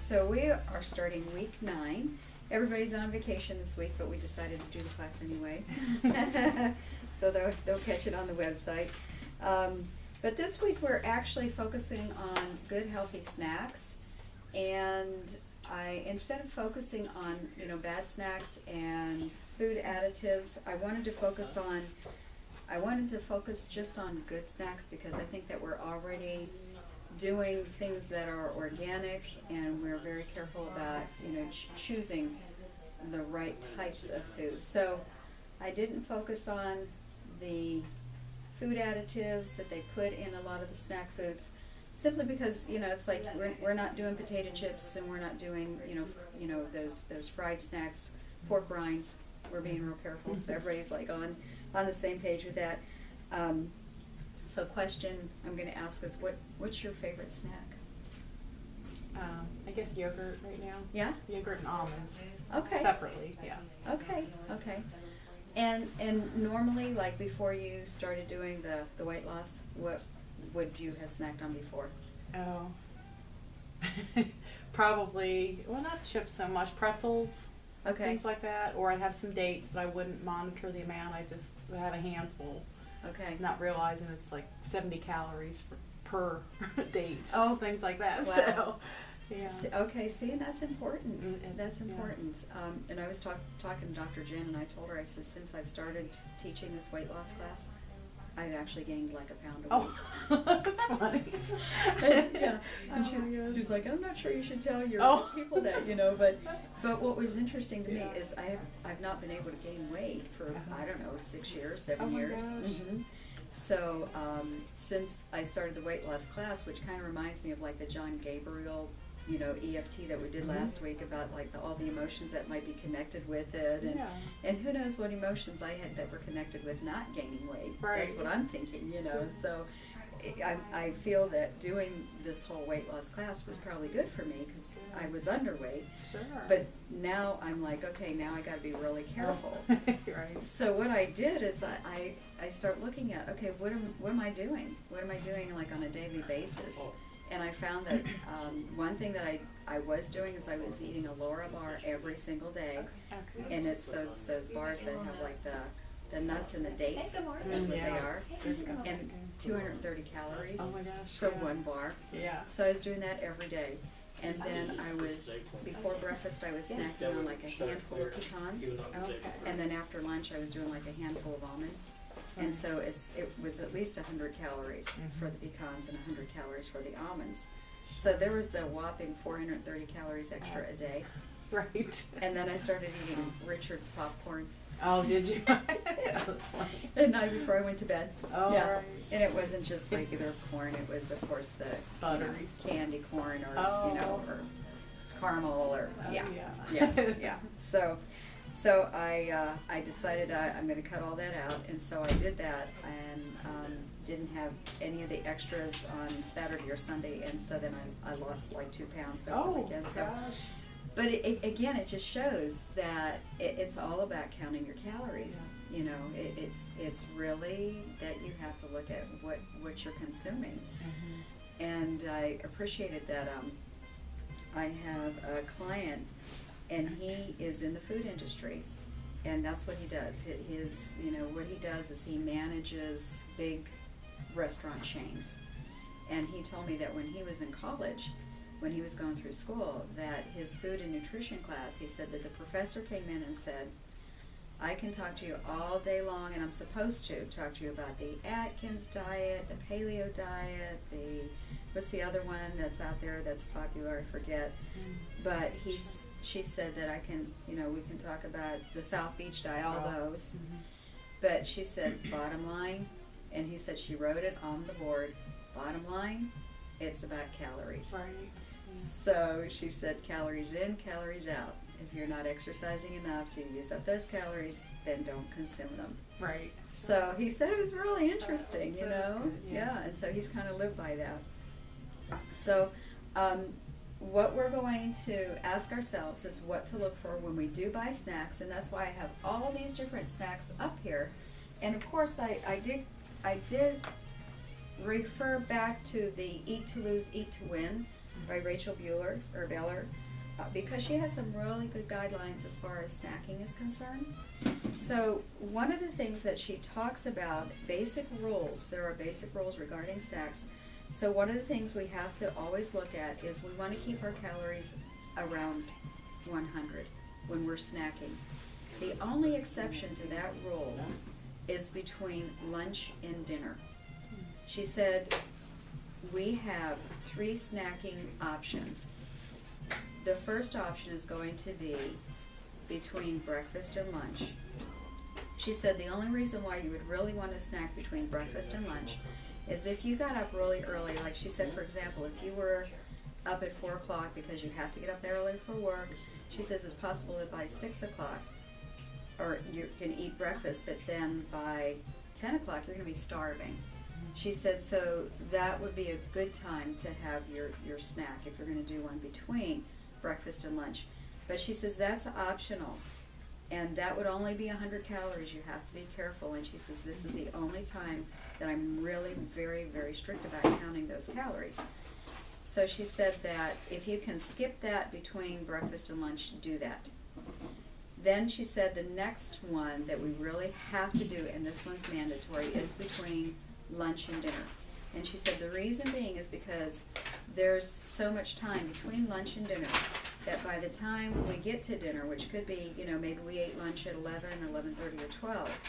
So we are starting week 9. Everybody's on vacation this week, but we decided to do the class anyway. So they'll catch it on the website. But this week we're actually focusing on good healthy snacks, and instead of focusing on bad snacks and food additives, I wanted to focus just on good snacks, because I think that we're already doing things that are organic, and we're very careful about choosing the right types of food. So I didn't focus on the food additives that they put in a lot of the snack foods, simply because it's like we're not doing potato chips, and we're not doing those fried snacks, pork rinds. We're being real careful, so everybody's like on the same page with that. So question I'm going to ask is, what's your favorite snack? I guess yogurt right now. Yeah? Yogurt and almonds. Okay. Separately, yeah. Okay. And normally, like before you started doing the weight loss, what would you have snacked on before? Oh. Probably, well, not chips so much, pretzels, Okay. things like that. Or I'd have some dates, but I wouldn't monitor the amount. I just would have a handful, Okay. not realizing it's like 70 calories per date. Oh. Things like that. Wow. So, yeah. Okay, see, and that's important. Mm, That's yeah. important. And I was talking to Dr. Jen, and I told her, I said, since I've started teaching this weight loss class, I've actually gained like a pound a week. Oh, that's funny. Yeah, and Oh my gosh. she's like, I'm not sure you should tell your Oh. people that, but what was interesting to me is I've not been able to gain weight for, I don't know, 6 years, 7 Oh my years. gosh. Mhm. So since I started the weight loss class, which kind of reminds me of like the John Gabriel, EFT that we did last week, about like all the emotions that might be connected with it, and Yeah. and who knows what emotions I had that were connected with not gaining weight. Right. That's what I'm thinking, Sure. So I feel that doing this whole weight loss class was probably good for me, because I was underweight. Sure. But now I'm like, okay, now I got to be really careful. Right. So what I did is I start looking at, okay, what am I doing? What am I doing like on a daily basis? And I found that one thing that I was doing is I was eating a Laura bar every single day, Okay. and it's those bars that have like the nuts and the dates. That's what they Yeah. are, and 230 calories Oh my gosh. from yeah. one bar. Yeah. So I was doing that every day. And then before breakfast, I was snacking on like a handful of pecans. Okay. And then after lunch, I was doing like a handful of almonds. And so it was at least 100 calories for the pecans and 100 calories for the almonds. So there was a whopping 430 calories extra a day. Right. And then I started eating Richard's popcorn Oh, did you? That's funny. the night before I went to bed. Oh, Yeah. right. And it wasn't just regular corn, it was of course the Buttery. candy corn, or Oh. or caramel, or Oh, yeah. yeah. Yeah. So I decided I'm going to cut all that out, and so I did that, and didn't have any of the extras on Saturday or Sunday, and so then I lost like 2 pounds over the Oh, weekend. So, gosh. but again, it just shows that it's all about counting your calories. Yeah. It's really that you have to look at what you're consuming. Mm-hmm. And I appreciated that I have a client, and he is in the food industry, and that's what he does. What he does is he manages big restaurant chains. And he told me that when he was in college, when he was going through school, that his food and nutrition class, he said that the professor came in and said, I can talk to you all day long, and I'm supposed to talk to you about the Atkins diet, the paleo diet, what's the other one that's out there that's popular, I forget. But she said that I can, we can talk about the South Beach diet, all those. Mm-hmm. But she said, bottom line, and he said she wrote it on the board, bottom line, it's about calories. Right. So she said, calories in, calories out. If you're not exercising enough to use up those calories, then don't consume them. Right. So he said it was really interesting, That is good, yeah. and so he's kind of lived by that. So what we're going to ask ourselves is what to look for when we do buy snacks, and that's why I have all these different snacks up here. And of course, I did refer back to the Eat to Lose, Eat to Win. by Rachel Beller, because she has some really good guidelines as far as snacking is concerned. So one of the things that she talks about, basic rules, there are basic rules regarding snacks. So one of the things we have to always look at is we want to keep our calories around 100 when we're snacking. The only exception to that rule is between lunch and dinner. She said we have 3 snacking options. The first option is going to be between breakfast and lunch. She said the only reason why you would really want to snack between breakfast and lunch is if you got up really early, like she said, for example, if you were up at 4 o'clock because you have to get up early for work, she says it's possible that by 6 o'clock, or you can eat breakfast, but then by 10 o'clock you're going to be starving. She said so that would be a good time to have your snack if you're going to do one between breakfast and lunch. But she says that's optional, and that would only be 100 calories. You have to be careful, and she says this is the only time that I'm really very, very strict about counting those calories. So she said that if you can skip that between breakfast and lunch, do that. Then she said the next one that we really have to do, and this one's mandatory, is between lunch and dinner. And she said the reason being is because there's so much time between lunch and dinner that by the time we get to dinner, which could be, maybe we ate lunch at 11, 11:30, or 12,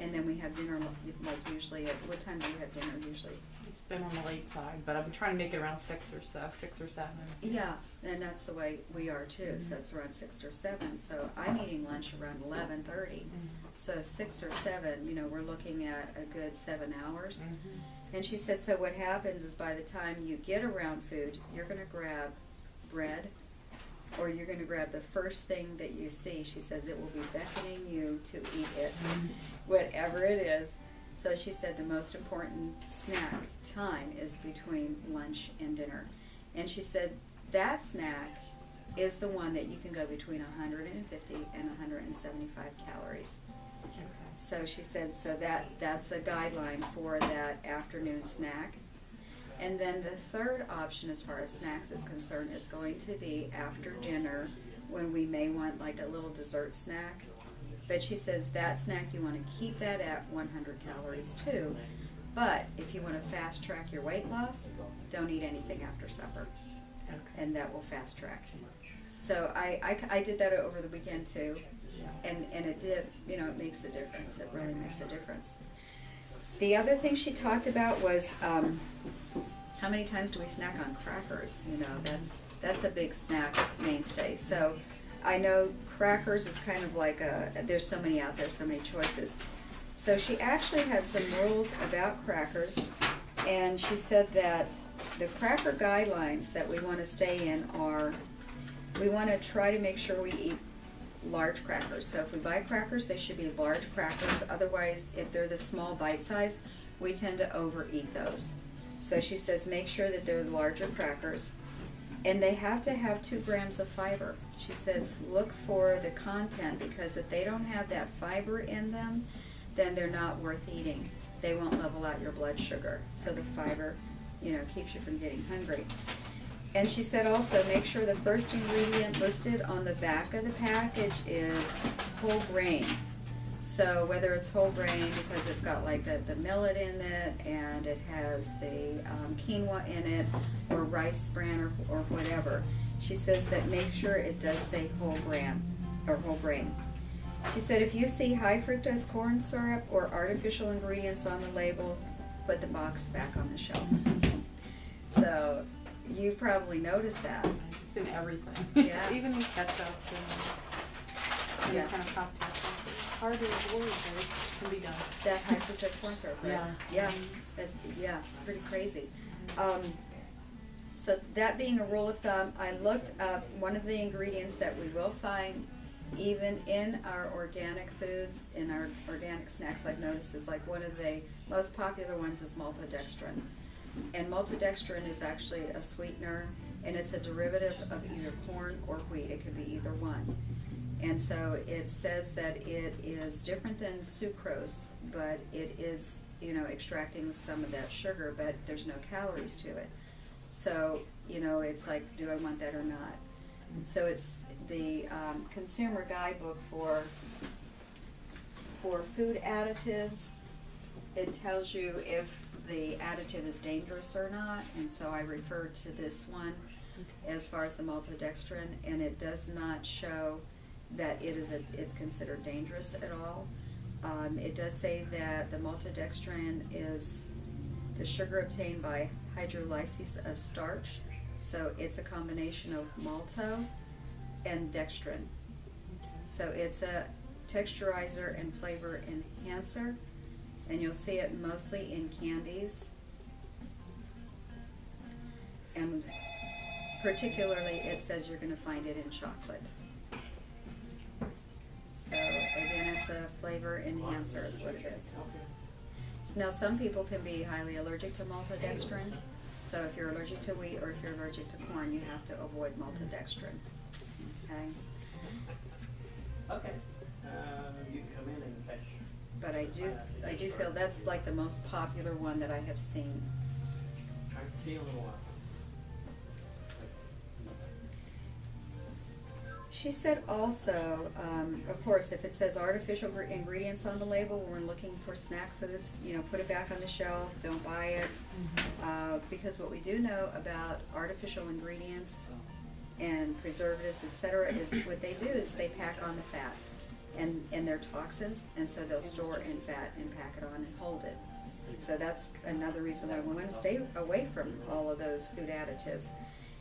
and then we have dinner like usually at, what time do you have dinner usually? It's been on the late side, but I'm trying to make it around 6 or 7. Yeah, and that's the way we are too. So it's around 6 or 7. So I'm eating lunch around 11:30. So 6 or 7, we're looking at a good 7 hours. And she said, so what happens is by the time you get around food, you're going to grab bread, or you're going to grab the first thing that you see. She says it will be beckoning you to eat it, whatever it is. So she said the most important snack time is between lunch and dinner. And she said that snack is the one that you can go between 150 and 175 calories. Okay. So she said, so that's a guideline for that afternoon snack. And then the third option as far as snacks is concerned is going to be after dinner, when we may want like a little dessert snack. But she says that snack, you want to keep that at 100 calories too. But if you want to fast track your weight loss, don't eat anything after supper. Okay. And that will fast track. So I did that over the weekend too. Yeah. And it did, it makes a difference. It really makes a difference. The other thing she talked about was how many times do we snack on crackers? That's a big snack mainstay. So I know crackers is kind of like there's so many out there, so many choices. So she actually had some rules about crackers, and she said that the cracker guidelines that we want to stay in are, we want to try to make sure we eat large crackers. So if we buy crackers, they should be large crackers. Otherwise, if they're the small bite size, we tend to overeat those. So she says make sure that they're larger crackers, and they have to have 2 grams of fiber. She says look for the content, because if they don't have that fiber in them, then they're not worth eating. They won't level out your blood sugar. So the fiber, keeps you from getting hungry. And she said also make sure the first ingredient listed on the back of the package is whole grain. So whether it's whole grain because it's got like the millet in it, and it has the quinoa in it, or rice bran, or whatever, she says that make sure it does say whole grain or whole grain. She said if you see high fructose corn syrup or artificial ingredients on the label, put the box back on the shelf. So you've probably noticed that. It's in everything. Yeah. Even in ketchup and Yeah. kind of cocktail sauce. It's hard to avoid, but it can be done. That high fructose corn syrup, right? Yeah. Yeah, pretty crazy. So that being a rule of thumb, I looked up one of the ingredients that we will find even in our organic foods, in our organic snacks. I've noticed is like one of the most popular ones is maltodextrin. And maltodextrin is actually a sweetener, and it's a derivative of either corn or wheat. It could be either one. And so it says that it is different than sucrose, but it is, extracting some of that sugar, but there's no calories to it. So, you know, it's like, do I want that or not? So it's the consumer guidebook for food additives. It tells you if the additive is dangerous or not, and so I refer to this one as far as the maltodextrin, and it does not show that it's considered dangerous at all. It does say that the maltodextrin is the sugar obtained by hydrolysis of starch, so it's a combination of malto and dextrin. So it's a texturizer and flavor enhancer, and you'll see it mostly in candies, and particularly it says you're going to find it in chocolate. So again, it's a flavor enhancer is what it is. Now some people can be highly allergic to maltodextrin, so if you're allergic to wheat or if you're allergic to corn, you have to avoid maltodextrin. Okay? Okay. You can come in and catch. But I do feel that's like the most popular one that I have seen. I can see a little while. She said also, of course, if it says artificial ingredients on the label, we're looking for snack foods, you know, put it back on the shelf, don't buy it. Because what we do know about artificial ingredients and preservatives, etc., is what they do is they pack on the fat and they're toxins, and so they'll store in fat and pack it on and hold it. So that's another reason why we want to stay away from all of those food additives.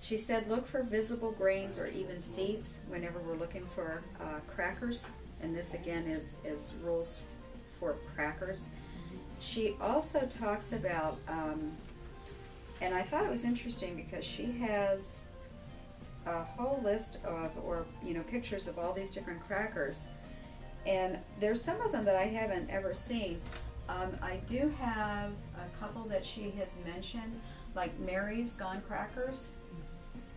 She said look for visible grains or even seeds whenever we're looking for crackers, and this again is rules for crackers. She also talks about, and I thought it was interesting because she has a whole list of, or you know, pictures of all these different crackers, and there's some of them that I haven't ever seen. I do have a couple that she has mentioned, like Mary's Gone Crackers.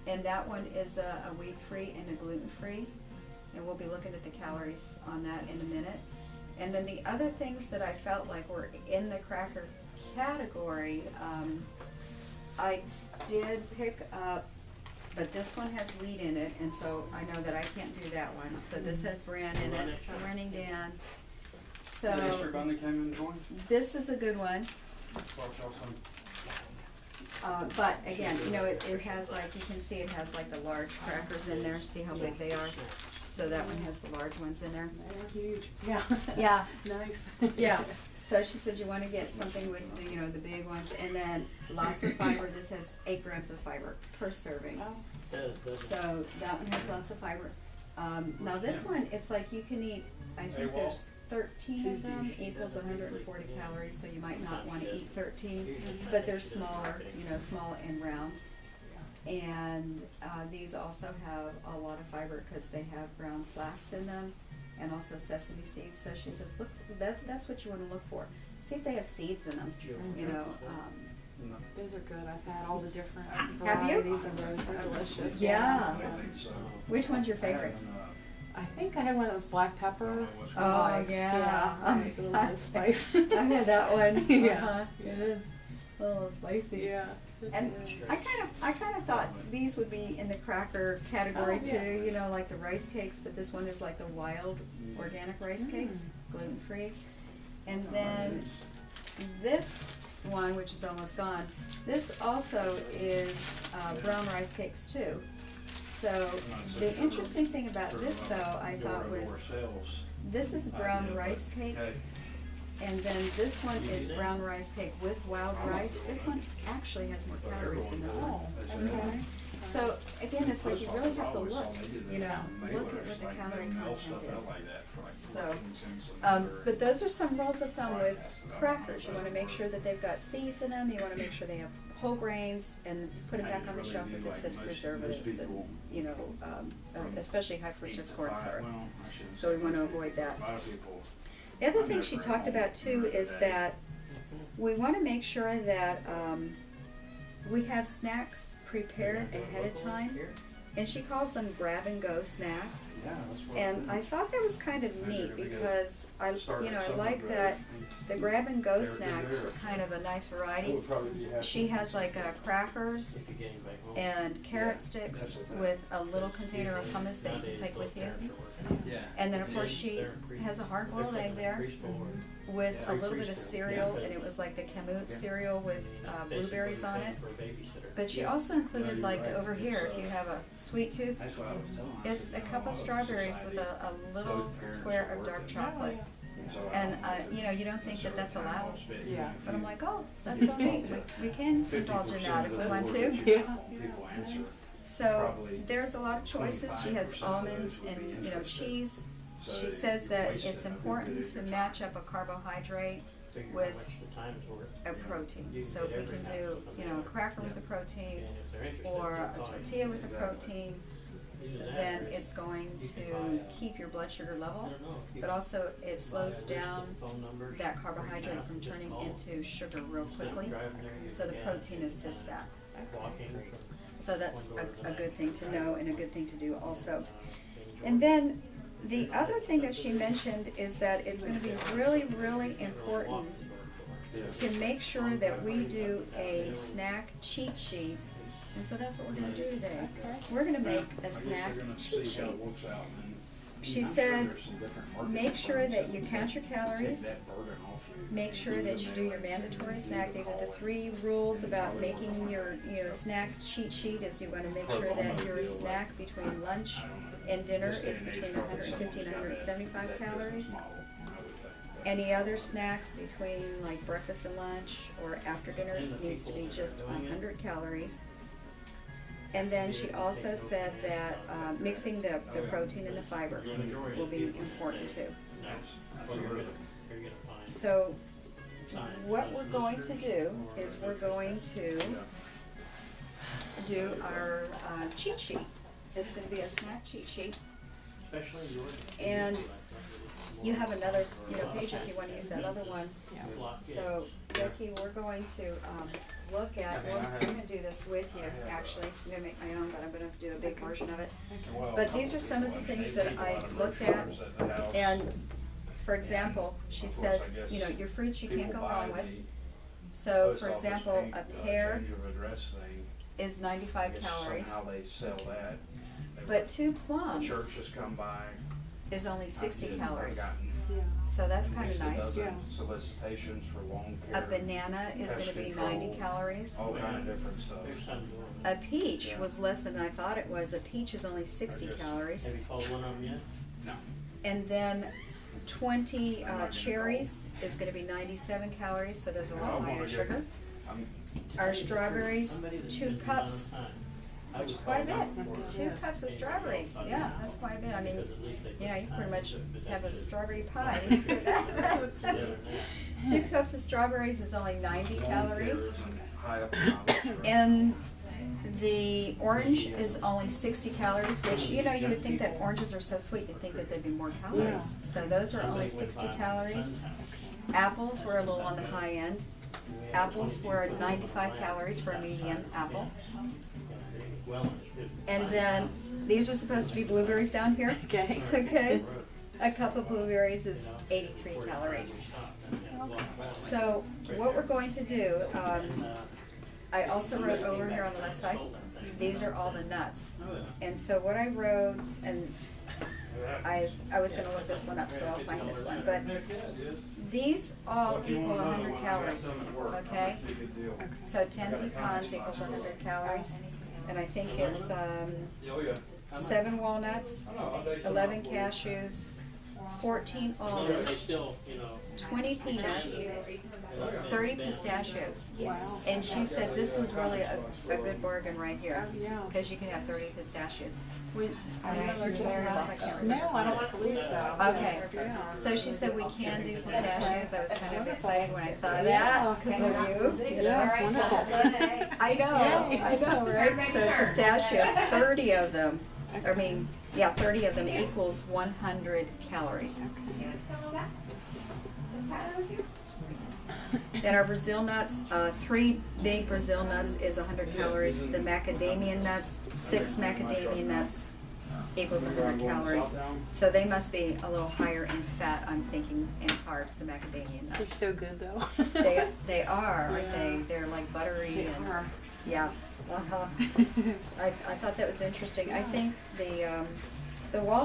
And that one is a wheat-free and a gluten-free. And we'll be looking at the calories on that in a minute. And then the other things that I felt like were in the cracker category, I did pick up, but this one has wheat in it, and so I know that I can't do that one. So this has bran in it, running down. So this is a good one. But again, you know, it has like, you can see it has like the large crackers in there. See how big they are? So that one has the large ones in there. They're huge. Yeah. Yeah. Nice. Yeah. So she says you want to get something with the, you know, the big ones, and then lots of fiber. This has 8 grams of fiber per serving. So that one has lots of fiber. Now this one, it's like you can eat, I think there's 13 of them equals 140 calories, so you might not want to eat 13, but they're smaller, you know, small and round. And these also have a lot of fiber because they have brown flax in them and also sesame seeds. So she says, look, that's what you want to look for. See if they have seeds in them, you know. Those are good. I've had all the different Have you? varieties of those. They're delicious. Yeah. Which one's your favorite? I think I had one that was black pepper. Oh, yeah. A little bit of spice. I had that one. Yeah. It is a little spicy. Yeah. And I kind of thought these would be in the cracker category Oh, yeah. too, you know, like the rice cakes, but this one is like the wild organic rice cakes, gluten-free. And then this one, which is almost gone, this also is brown rice cakes too. So the interesting thing about this though, I thought was, this is brown rice cake. And then this one is brown rice cake with wild rice. This one actually has more calories than this one. Okay. So again, it's like you really have to look, you know, look at what the calorie content is. So, but those are some rules of thumb with crackers. You want to make sure that they've got seeds in them. You want to make sure they have whole grains, and put it back on the shelf if it says preservatives and, you know, especially high fructose corn syrup. So we want to avoid that. The other thing she talked about too is that we want to make sure that we have snacks prepared ahead of time, and she calls them grab and go snacks. Yeah, that's what. And I thought that was kind of I did neat every day. because I like that the grab and go snacks were kind of a nice I variety. would probably be happy. She has like crackers If you're getting back home. and carrot Yeah, sticks that's the thing. with a little container of hummus that you can take with you. Yeah. And then of course she has a hard-boiled egg there with a little bit of cereal, and it was like the Kamut cereal with blueberries on it. But she also included like over here, if you have a sweet tooth, That's what I was telling her. I it's said, a no, cup of it's strawberries with society. a little Both parents square are of dark working. chocolate. So I And, don't know if you know, you don't think that that's allowed. Yeah. But I'm like, oh, that's so neat. We can indulge in that if we want to. People answer. So Probably there's a lot of choices. She has 25% of almonds those would be and, you know, interested. cheese. So She you says that wasted it's a good important bit to of your match time. up a carbohydrate with a protein. So if we can do, you know, a cracker with a protein or a tortilla with a protein, then it's going to keep your blood sugar level, but also it slows down that carbohydrate from turning into sugar real quickly. So the protein assists that. So that's a good thing to know and a good thing to do also. And then the other thing that she mentioned is that it's going to be really, really important to make sure that we do a snack cheat sheet. And so that's what we're going to do today. We're going to make a I guess snack they're gonna cheat see how sheet. it works out, and She I'm sure said, there's some different markets make for sure them, that so you we count can your calories. take that burden off you. Make sure that you do your mandatory snack. These are the 3 rules about making your, you know, snack cheat sheet. Is you want to make sure that your snack between lunch and dinner is between 150 and 175 calories. Any other snacks between like breakfast and lunch or after dinner needs to be just 100 calories. And then she also said that mixing the protein and the fiber will be important too. So what we're going to do is we're going to do our cheat sheet. It's going to be a snack cheat sheet. And you have another, you know, page if you want to use that other one. So, Becky, we're going to look at, I'm going to do this with you, actually. I'm going to make my own, but I'm going to do a big version of it. But these are some of the things that I looked at. And, for example, she said, you know, your fruits you can't go wrong with. So, for example, a pear is 95 calories, Somehow they sell that. but 2 The plums churches come by. is only 60 I've calories. gotten Yeah. So that's at kind of least a nice. dozen Yeah. solicitations for long A care. banana is pest going to be control, 90 calories. All kind of different stuff. A peach Yeah. was less than I thought it was. A peach is only 60 guess- calories. Have you followed one of them yet? No. And then 20 cherries is going to be 97 calories, so there's a I lot wanna higher get- sugar. I'm- Our strawberries, Somebody that's 2 been doing cups, it a long time. I which would is quite a call bit. them for- 2 cups of strawberries, yeah, that's quite a bit. I mean, Because at least they you know, you put pretty time much into it, but have a that's it. strawberry pie. Other than that. 2 cups of strawberries is only 90 long calories. care isn't high up on my list, right? And the orange is only 60 calories, which, you know, you would think that oranges are so sweet, you'd think that there'd be more calories. So those are only 60 calories. Apples were a little on the high end. Apples were 95 calories for a medium apple. And then, these are supposed to be blueberries down here. Okay. Okay. A cup of blueberries is 83 calories. So what we're going to do, I also wrote over here on the left side, these are all the nuts. And so what I wrote, and I was gonna look this one up, so I'll find this one, but these all equal 100 calories, okay? So 10 pecans equals 100 calories, and I think it's 7 walnuts, 11 cashews, 14 They almonds, still, you know. 20 peanuts, 30 pistachios. Wow. And she said this was really a good bargain right here, Yeah. because you can have 30 pistachios. Are you allergic to nuts? I can't No, remember. I don't believe so. Okay, Yeah. so she said we can do pistachios. I was kind of excited when I saw Yeah, that, because okay. of you. Yeah, it's wonderful. I know, right? So pistachios, 30 of them, I mean, yeah, 30 of them equals 100 calories. Then our Brazil nuts, 3 big Brazil nuts is 100 calories. The macadamia nuts, 6 macadamia nuts equals 100 calories. So they must be a little higher in fat, I'm thinking, and carbs, the macadamia They're nuts. so good though. They are, aren't Yeah. they? They're like buttery They and, are. yeah. Uh-huh. I thought that was interesting. I think the walnut